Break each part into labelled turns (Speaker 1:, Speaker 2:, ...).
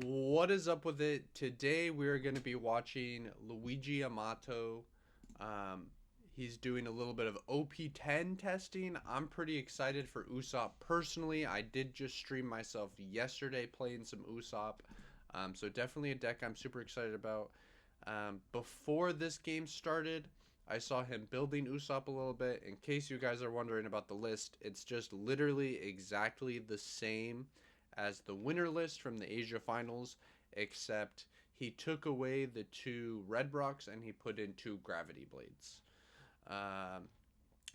Speaker 1: What is up with it? Today we're going to be watching Luigi Amato. Um, he's doing a little bit of OP10 testing. I'm pretty excited for Usopp personally. I did just stream myself yesterday playing some Usopp. So definitely a deck I'm super excited about. Before this game started, I saw him building Usopp a little bit. In case you guys are wondering about the list, it's just literally exactly the same as the winner list from the Asia Finals, except he took away the two red rocks and he put in two gravity blades. Um,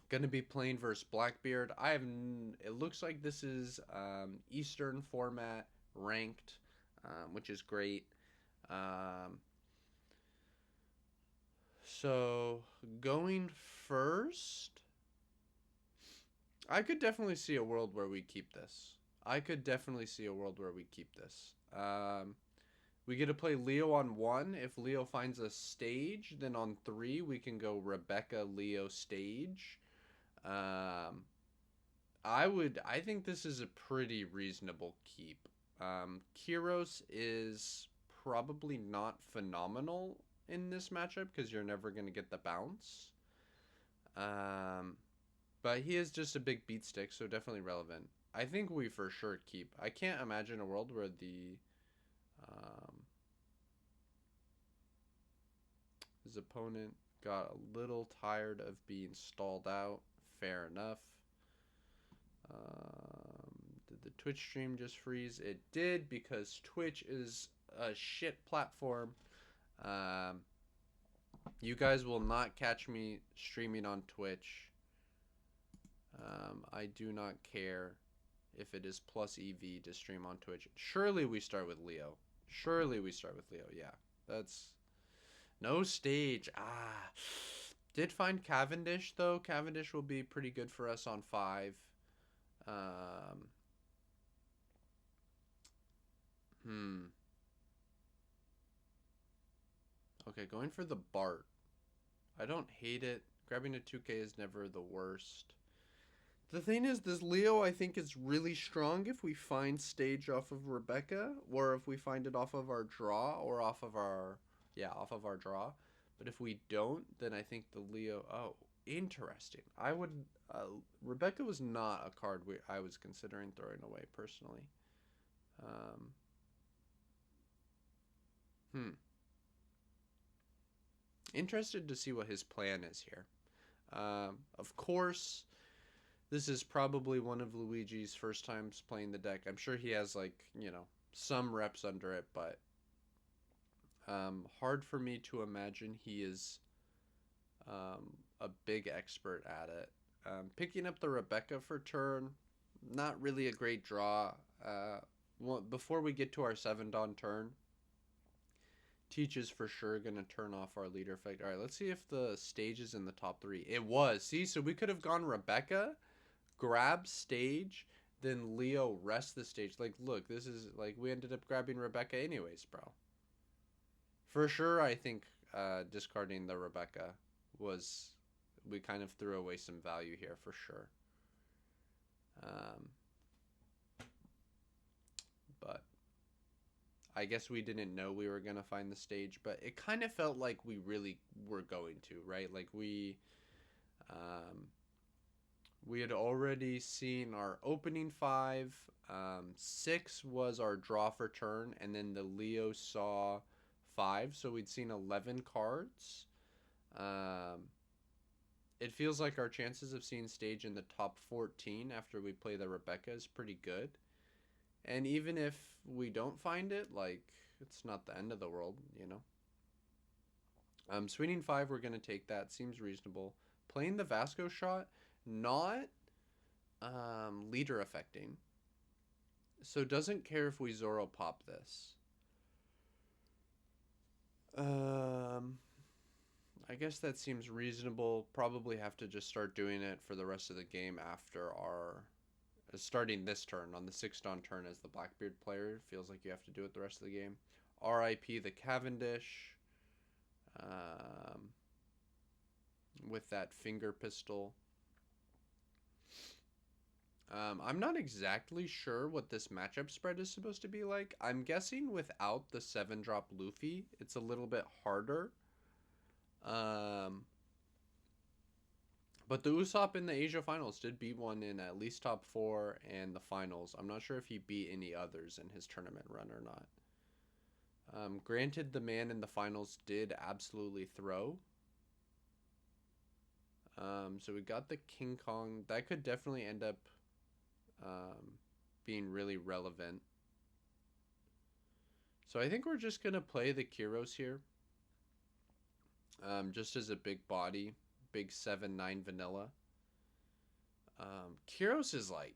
Speaker 1: Gonna be playing versus Blackbeard. It looks like this is Eastern format ranked, which is great. Um, so going first, I could definitely see a world where we keep this. I could definitely see a world where we keep this. We get to play Leo on one. If Leo finds a stage, then on three we can go Rebecca Leo stage. Um, I think this is a pretty reasonable keep. Kyros is probably not phenomenal in this matchup because you're never going to get the bounce. Um, but he is just a big beat stick, so definitely relevant. I think we for sure keep. I can't imagine a world where um, his opponent got a little tired of being stalled out. Fair enough. Did the Twitch stream just freeze? It did because Twitch is a shit platform. Um, you guys will not catch me streaming on Twitch. I do not care if it is plus EV to stream on Twitch. Surely we start with Leo. Surely we start with Leo. Yeah, that's no stage. Did find Cavendish though. Cavendish will be pretty good for us on five. Um, hmm. Okay, going for the Bart. I don't hate it. Grabbing a 2K is never the worst. The thing is, this Leo I think is really strong if we find stage off of Rebecca, or if we find it off of our draw, or off of our, yeah, off of our draw. But if we don't, then I think the Leo, oh, interesting. Rebecca was not a card I was considering throwing away personally. Um, hmm. Interested to see what his plan is here. Of course, this is probably one of Luigi's first times playing the deck. I'm sure he has some reps under it, but hard for me to imagine he is a big expert at it. Picking up the Rebecca for turn, not really a great draw. Before we get to our 7 Dawn turn, Teach is for sure going to turn off our leader effect. All right, let's see if the stage is in the top 3. It was. See, so we could have gone Rebecca, grab stage, then Leo rest the stage. Like, look, this is like we ended up grabbing Rebecca anyways, bro. For sure, I think discarding the Rebecca was we kind of threw away some value here for sure. Um, but I guess we didn't know we were gonna find the stage, but it kind of felt like we really were going to, right? Like um, we had already seen our opening 5. 6 was our draw for turn, and then the Leo saw 5, so we'd seen 11 cards. Um, it feels like our chances of seeing stage in the top 14 after we play the Rebecca is pretty good. And even if we don't find it, like, it's not the end of the world, you know? Swinging 5, we're going to take that. Seems reasonable. Playing the Vasco shot, not leader affecting. So doesn't care if we Zoro pop this. Um, I guess that seems reasonable. Probably have to just start doing it for the rest of the game after our starting this turn on the 6 Dawn turn as the Blackbeard player. Feels like you have to do it the rest of the game. RIP the Cavendish um, with that finger pistol. I'm not exactly sure what this matchup spread is supposed to be like. I'm guessing without the 7-drop Luffy, it's a little bit harder. Um, but the Usopp in the Asia Finals did beat one in at least top 4 and the finals. I'm not sure if he beat any others in his tournament run or not. Granted, the man in the finals did absolutely throw. So we got the King Kong. That could definitely end up being really relevant. So I think we're just going to play the Kyros here. Just as a big body. Big 7-9 vanilla. Kyros is like...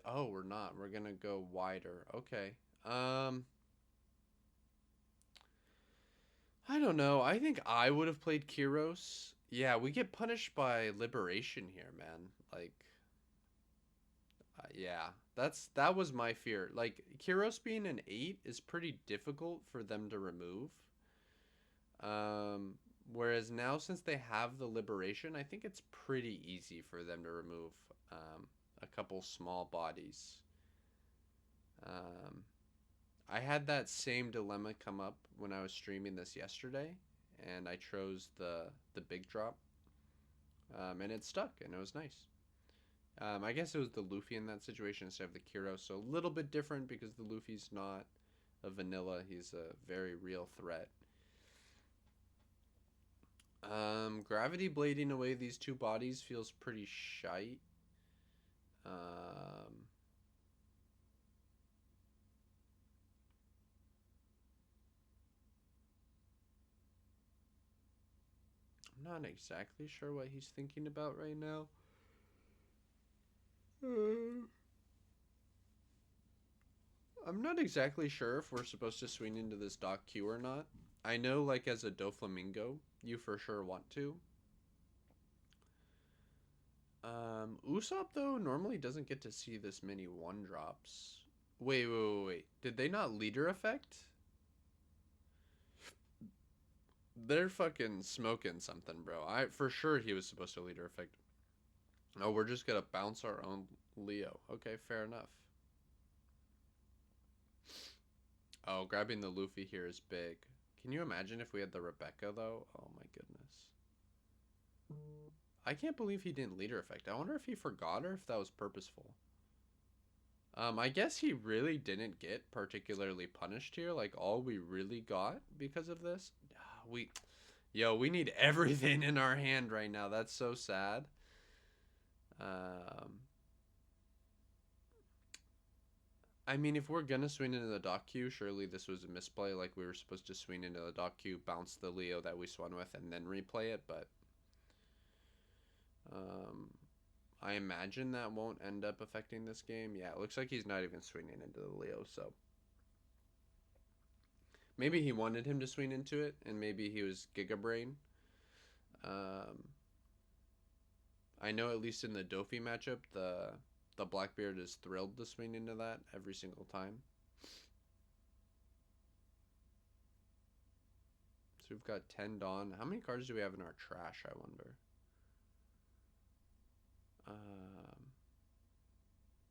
Speaker 1: oh, we're not. We're going to go wider. Okay. I don't know. I think I would have played Kyros. Yeah, we get punished by Liberation here, man. Like... yeah, that was my fear. Like Kyros being an 8 is pretty difficult for them to remove. Um, Whereas now, since they have the Liberation, I think it's pretty easy for them to remove a couple small bodies. Um, I had that same dilemma come up when I was streaming this yesterday, and I chose the big drop, and it stuck, and it was nice. I guess it was the Luffy in that situation instead of the Kiro, so a little bit different because the Luffy's not a vanilla. He's a very real threat. Gravity blading away these two bodies feels pretty shite. I'm not exactly sure what he's thinking about right now. I'm not exactly sure if we're supposed to swing into this Dock Q or not. I know, like, as a Doflamingo, you for sure want to. Usopp, though, normally doesn't get to see this many 1-drops. Wait. Did they not leader effect? They're fucking smoking something, bro. For sure he was supposed to leader effect. Oh, we're just gonna bounce our own Leo. Okay, fair enough. Oh, grabbing the Luffy here is big. Can you imagine if we had the Rebecca, though? Oh my goodness. I can't believe he didn't leader effect. I wonder if he forgot or if that was purposeful. I guess he really didn't get particularly punished here. Like, all we really got because of this. We need everything in our hand right now. That's so sad. I mean, if we're gonna swing into the dock queue, surely this was a misplay. Like, we were supposed to swing into the dock queue, bounce the Leo that we swung with, and then replay it. But I imagine that won't end up affecting this game. Yeah, it looks like he's not even swinging into the Leo, so maybe he wanted him to swing into it, and maybe he was Giga Brain. I know at least in the Dofi matchup, the Blackbeard is thrilled to swing into that every single time. So we've got 10 Dawn. How many cards do we have in our trash, I wonder?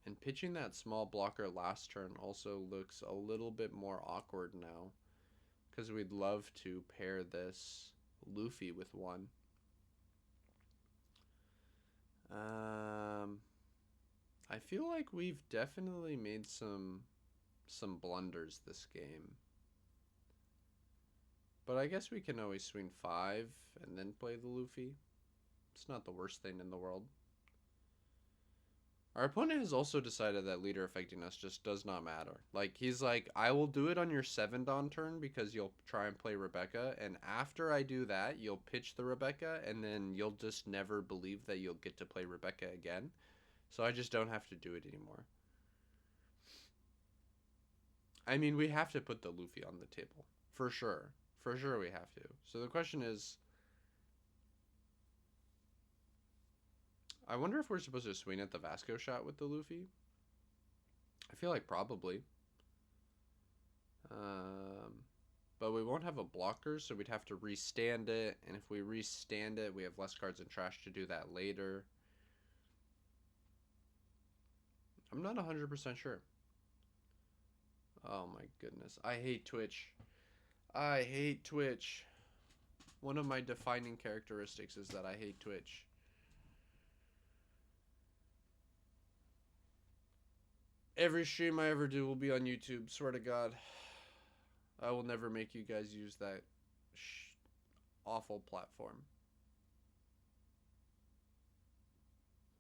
Speaker 1: And pitching that small blocker last turn also looks a little bit more awkward now, because we'd love to pair this Luffy with one. I feel like we've definitely made some blunders this game. But I guess we can always swing 5 and then play the Luffy. It's not the worst thing in the world. Our opponent has also decided that leader affecting us just does not matter. Like, he's like, I will do it on your 7 Dawn turn because you'll try and play Rebecca, and after I do that, you'll pitch the Rebecca, and then you'll just never believe that you'll get to play Rebecca again. So I just don't have to do it anymore. I mean, we have to put the Luffy on the table. For sure. For sure we have to. So the question is, I wonder if we're supposed to swing at the Vasco shot with the Luffy. I feel like probably. But we won't have a blocker, so we'd have to restand it. And if we restand it, we have less cards in trash to do that later. I'm not 100% sure. Oh my goodness. I hate Twitch. I hate Twitch. One of my defining characteristics is that I hate Twitch. Every stream I ever do will be on YouTube. Swear to God. I will never make you guys use that awful platform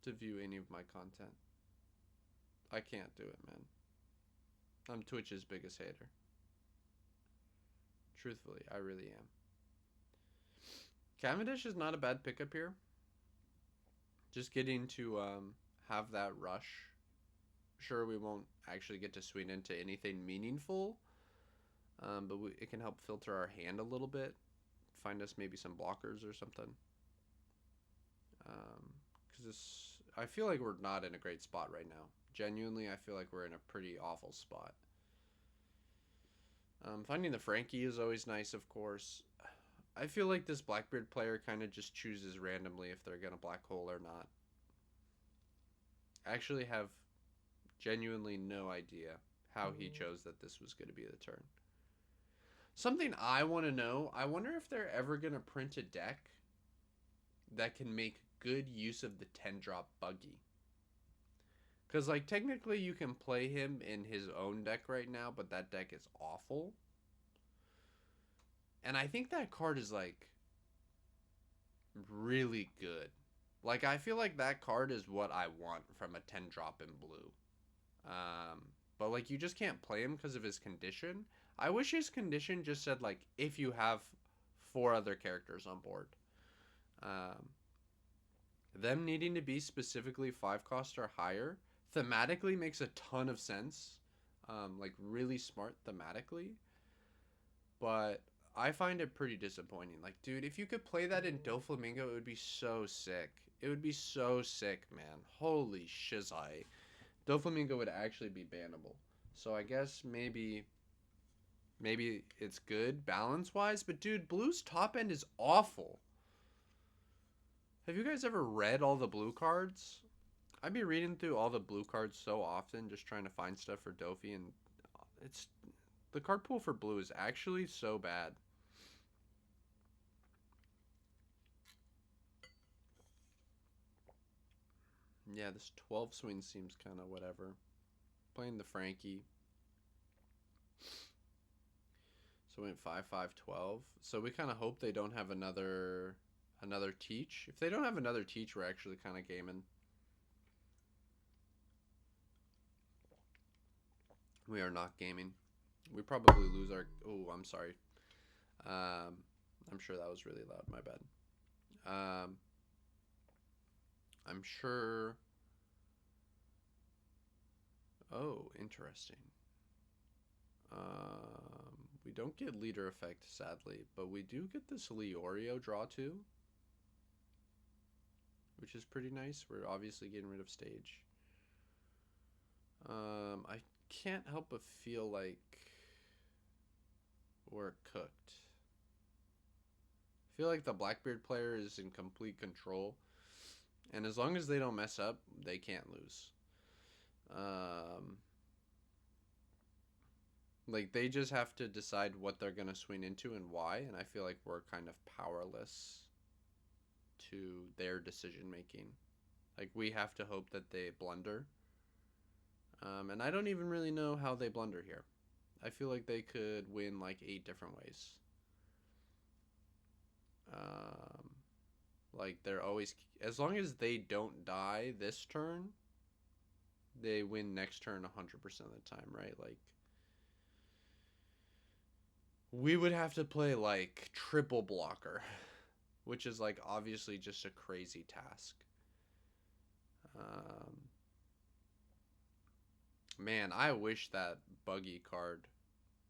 Speaker 1: to view any of my content. I can't do it, man. I'm Twitch's biggest hater. Truthfully, I really am. Cavendish is not a bad pickup here. Just getting to have that rush. Sure, we won't actually get to swing into anything meaningful, but it can help filter our hand a little bit. Find us maybe some blockers or something. Because I feel like we're not in a great spot right now. Genuinely, I feel like we're in a pretty awful spot. Finding the Frankie is always nice, of course. I feel like this Blackbeard player kind of just chooses randomly if they're going to black hole or not. I actually have genuinely no idea how he chose that this was going to be the turn. Something I want to know, I wonder if they're ever going to print a deck that can make good use of the 10-drop buggy. Because, like, technically you can play him in his own deck right now, but that deck is awful. And I think that card is, like, really good. Like, I feel like that card is what I want from a 10-drop in blue. But, like, you just can't play him because of his condition. I wish his condition just said, like, if you have 4 other characters on board. Them needing to be specifically 5 cost or higher thematically makes a ton of sense. Like, really smart thematically. But I find it pretty disappointing. Like, dude, if you could play that in Doflamingo, it would be so sick. It would be so sick, man. Holy shizai. Doflamingo would actually be bannable. So I guess maybe it's good balance-wise. But, dude, Blue's top end is awful. Have you guys ever read all the blue cards? I'd be reading through all the blue cards so often just trying to find stuff for Dofi, and it's the card pool for blue is actually so bad. Yeah, this 12 swing seems kind of whatever. Playing the Frankie. So we went 5-5-12. So we kind of hope they don't have another teach. If they don't have another teach, we're actually kind of gaming. We are not gaming. We probably lose our... Oh, I'm sorry. I'm sure that was really loud. My bad. I'm sure... Oh, interesting. We don't get leader effect, sadly, but we do get this Leorio draw too, which is pretty nice. We're obviously getting rid of stage. I can't help but feel like we're cooked. I feel like the Blackbeard player is in complete control, and as long as they don't mess up, they can't lose. Like, they just have to decide what they're going to swing into and why, and I feel like we're kind of powerless to their decision making. Like, we have to hope that they blunder. And I don't even really know how they blunder here. I feel like they could win like 8 different ways. Like, they're always... As long as they don't die this turn, they win next turn 100% of the time, right? Like, we would have to play, like, triple blocker, which is, like, obviously just a crazy task. Man, I wish that buggy card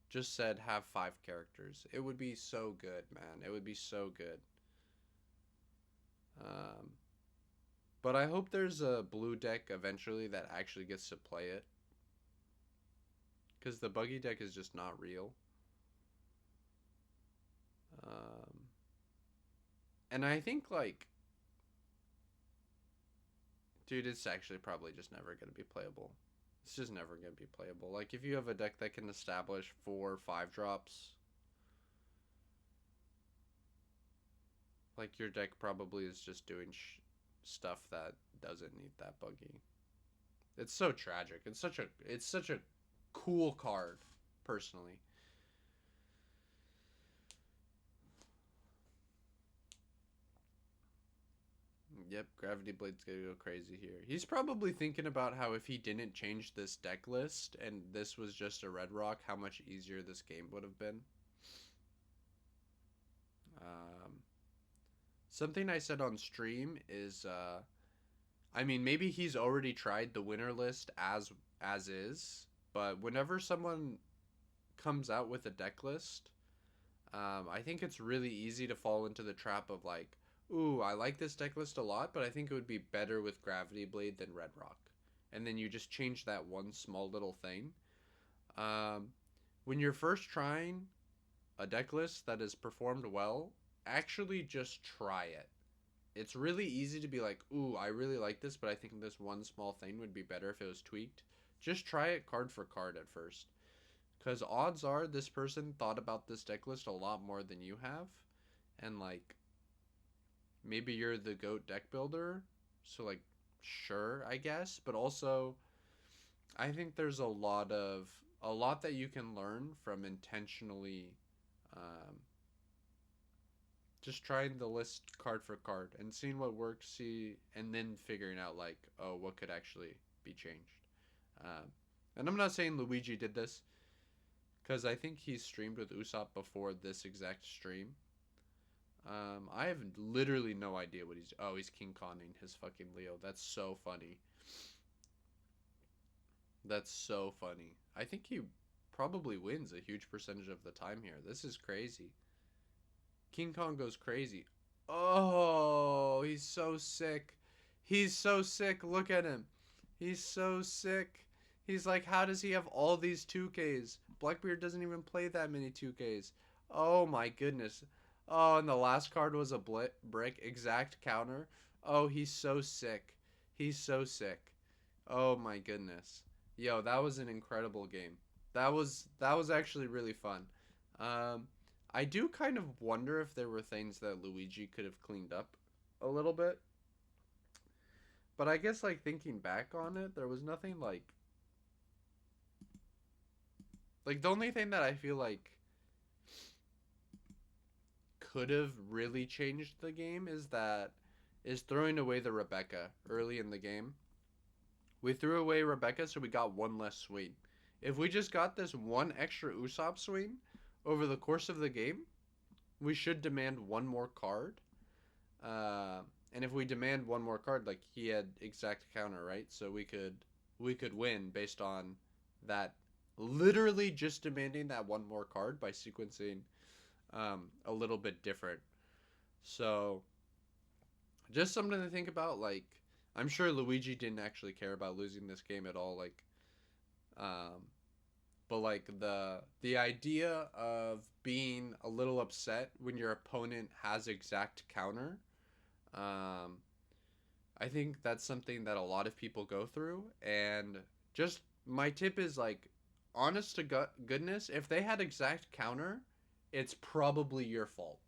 Speaker 1: just said have 5 characters. It would be so good, man. It would be so good. But I hope there's a blue deck eventually that actually gets to play it. Because the buggy deck is just not real. And I think, like... Dude, it's actually probably just never going to be playable. It's just never going to be playable. Like, if you have a deck that can establish 4 or 5 drops, like, your deck probably is just doing stuff that doesn't need that buggy. It's so tragic. It's such a cool card, personally. Yep, Gravity Blade's gonna go crazy here. He's probably thinking about how if he didn't change this deck list and this was just a red rock, how much easier this game would have been. Um, Something I said on stream is, I mean, maybe he's already tried the winner list as is, but whenever someone comes out with a deck list, I think it's really easy to fall into the trap of like, ooh, I like this deck list a lot, but I think it would be better with Gravity Blade than Red Rock. And then you just change that one small little thing. Um, when you're first trying a deck list that has performed well, actually just try it. It's really easy to be like, ooh, I really like this, but I think this one small thing would be better if it was tweaked. Just try it card for card at first. Because odds are this person thought about this deck list a lot more than you have. And, like, maybe you're the GOAT deck builder. So, like, sure, I guess. But also, I think there's a lot that you can learn from intentionally um, just trying the list card for card and seeing what works, and then figuring out, like, oh, what could actually be changed. Um, and I'm not saying Luigi did this, because I think he streamed with Usopp before this exact stream. I have literally no idea what he's. Oh, he's King Conning his fucking Leo. That's so funny. That's so funny. I think he probably wins a huge percentage of the time here. This is crazy. King Kong goes crazy. Oh, he's so sick. He's so sick. Look at him. He's so sick. He's like, how does he have all these 2Ks? Blackbeard doesn't even play that many 2Ks. Oh my goodness. Oh, and the last card was a brick. Exact counter. Oh, he's so sick. He's so sick. Oh my goodness. Yo, that was an incredible game. That was actually really fun. Um, I do kind of wonder if there were things that Luigi could have cleaned up a little bit. But I guess like thinking back on it, there was nothing like the only thing that I feel like could have really changed the game is throwing away the Rebecca early in the game. We threw away Rebecca, so we got one less swing. If we just got this one extra Usopp swing over the course of the game, we should demand one more card. And if we demand one more card, like he had exact counter, right? So we could win based on that. Literally just demanding that one more card by sequencing a little bit different. So just something to think about. Like, I'm sure Luigi didn't actually care about losing this game at all. Like, um, but like the idea of being a little upset when your opponent has exact counter, um, I think that's something that a lot of people go through. And just my tip is like, honest to goodness, if they had exact counter, it's probably your fault.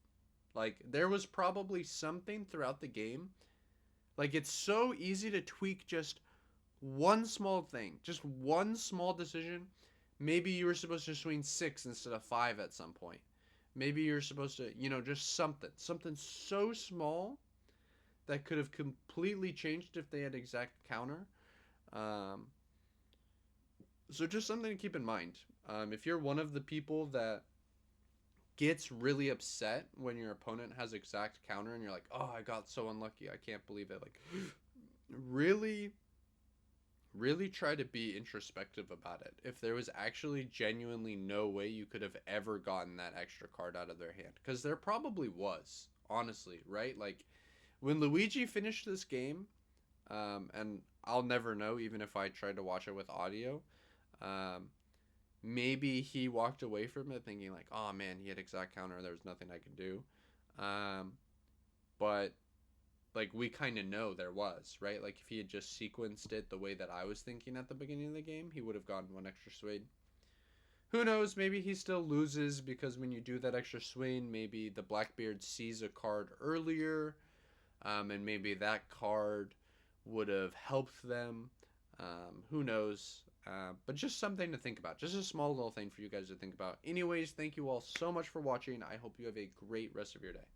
Speaker 1: Like, there was probably something throughout the game. Like, it's so easy to tweak just one small thing, just one small decision. Maybe you were supposed to swing 6 instead of 5 at some point. Maybe you're supposed to, just something so small that could have completely changed if they had exact counter. Um, so just something to keep in mind. If you're one of the people that gets really upset when your opponent has exact counter and you're like, oh, I got so unlucky, I can't believe it. Like, really, really try to be introspective about it. If there was actually genuinely no way you could have ever gotten that extra card out of their hand, because there probably was, honestly, right? Like, when Luigi finished this game, and I'll never know, even if I tried to watch it with audio. Um, Maybe he walked away from it thinking like, "Oh man, he had exact counter. There was nothing I could do." Um, but like we kind of know there was, right? Like if he had just sequenced it the way that I was thinking at the beginning of the game, he would have gotten one extra swing. Who knows? Maybe he still loses because when you do that extra swing, maybe the Blackbeard sees a card earlier, and maybe that card would have helped them. Who knows? But just something to think about. Just a small little thing for you guys to think about. Anyways, thank you all so much for watching. I hope you have a great rest of your day.